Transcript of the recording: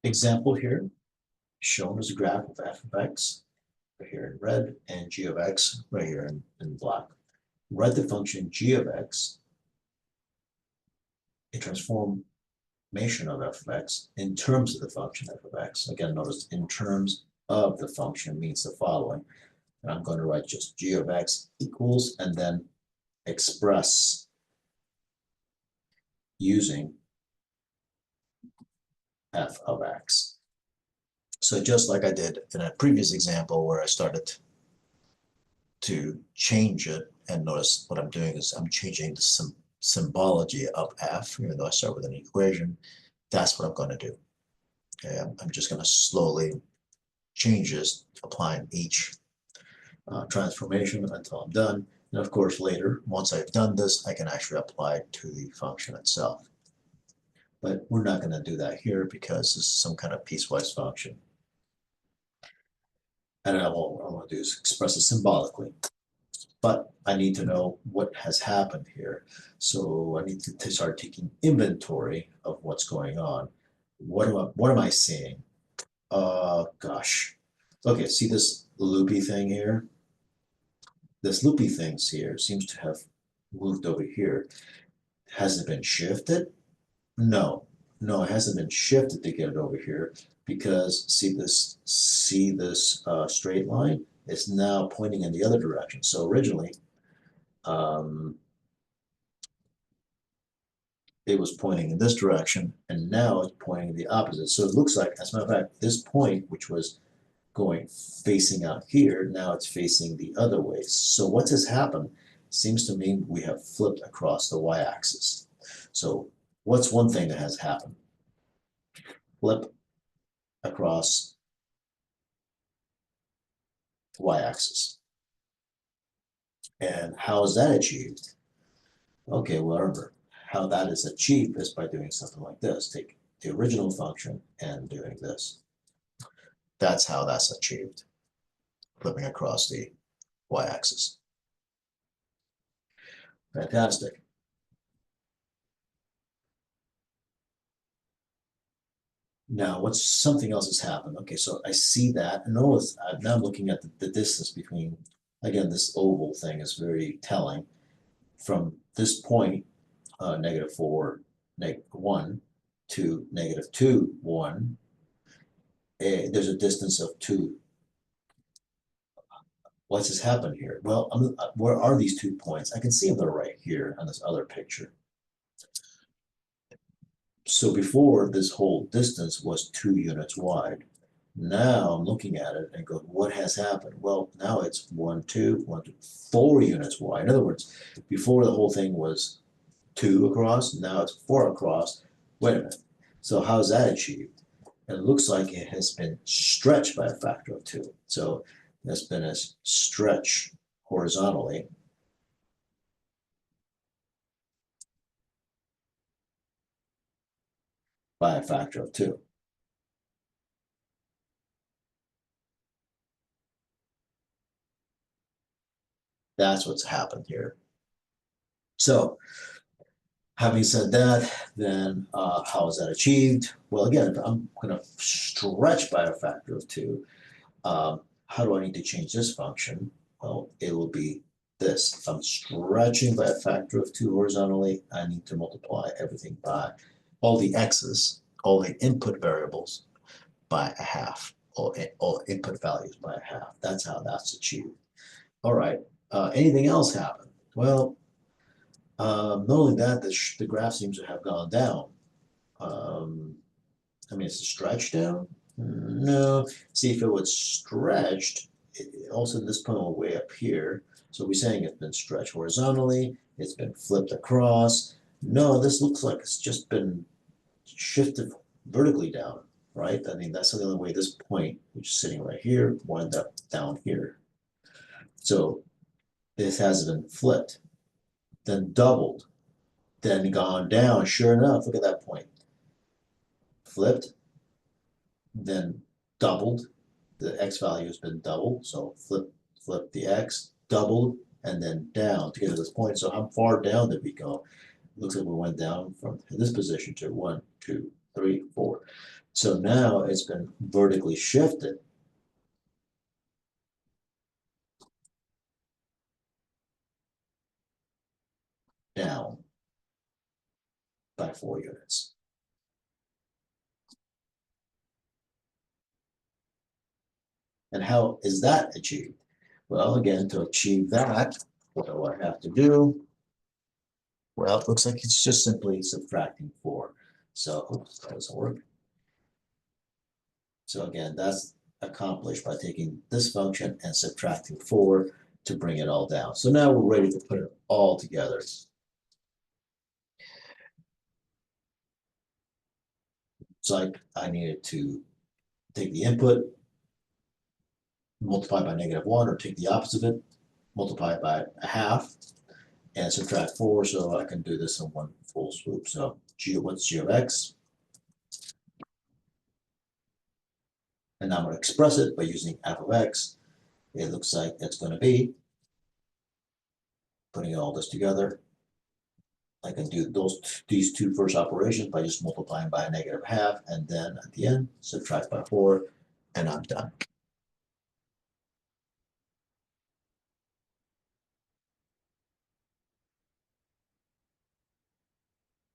example here, shown as a graph of f of x, right here in red, and g of x right here in black. Write the function g of x, a transformation of f of x in terms of the function f of x. Again, notice in terms of the function means the following. And I'm going to write just g of x equals and then express using f of x. So just like I did in a previous example where I started to change it, and notice what I'm doing is I'm changing the symbology of f, even though I start with an equation. That's what I'm going to do. Okay, I'm just going to slowly change this, applying each transformation until I'm done. And of course, later, once I've done this, I can actually apply it to the function itself. But we're not going to do that here because this is some kind of piecewise function. And all I want to do is express it symbolically. But I need to know what has happened here. So I need to start taking inventory of what's going on. What am I seeing? Gosh. Okay, see this loopy thing here? This loopy thing here seems to have moved over here. Has it been shifted? No, it hasn't been shifted to get it over here because see this straight line? It's now pointing in the other direction. So originally, it was pointing in this direction, and now it's pointing in the opposite. So it looks like, as a matter of fact, this point, which was going facing out here, now it's facing the other way. So what has happened seems to mean we have flipped across the y-axis. So what's one thing that has happened? Flip across the y-axis. And how is that achieved? Okay, well, remember, how that is achieved is by doing something like this. Take the original function and doing this. That's how that's achieved, flipping across the y-axis. Fantastic. Now, what's something else has happened? Okay, so I see that, and notice now I'm looking at the distance between, again, this oval thing is very telling. From this point, -4, -1 to -2, 1, there's a distance of 2. What's has happened here? Well, where are these 2 points? I can see them, they're right here on this other picture. So before, this whole distance was 2 units wide. Now I'm looking at it and go, what has happened? Well, now it's 1, 2, 1, 2, 4 units wide. In other words, before the whole thing was 2 across, now it's 4 across. Wait a minute. So how is that achieved? And it looks like it has been stretched by a factor of 2. So there's been a stretch horizontally by a factor of 2. That's what's happened here. So having said that, then how is that achieved? Well, again, if I'm going to stretch by a factor of 2, how do I need to change this function? Well, it will be this. If I'm stretching by a factor of 2 horizontally, I need to multiply everything by all the x's, all the input variables by a half, all input values by a half. That's how that's achieved. All right. Anything else happen? Well, not only that, the graph seems to have gone down. I mean, it's a stretch down? No. See, if it was stretched, also this point will way up here. So we're saying it's been stretched horizontally, it's been flipped across. No, this looks like it's just been shifted vertically down, right? I mean, that's the only way this point, which is sitting right here, wound up down here. So this has been flipped, then doubled, then gone down. Sure enough, look at that point. Flipped, then doubled. The x value has been doubled, so flip the x, doubled, and then down to get to this point. So how far down did we go? Looks like we went down from this position to 1, 2, 3, 4. So now it's been vertically shifted down by 4 units. And how is that achieved? Well, again, to achieve that, what do I have to do? Well, it looks like it's just simply subtracting 4. So, oops, that doesn't work. So again, that's accomplished by taking this function and subtracting 4 to bring it all down. So now we're ready to put it all together. So I needed to take the input, multiply by -1, or take the opposite of it, multiply it by a half, and subtract 4, so I can do this in one full swoop. So what's g of x? And I'm going to express it by using f of x. It looks like it's going to be, putting all this together, I can do these two first operations by just multiplying by a -1/2, and then at the end, subtract by 4, and I'm done.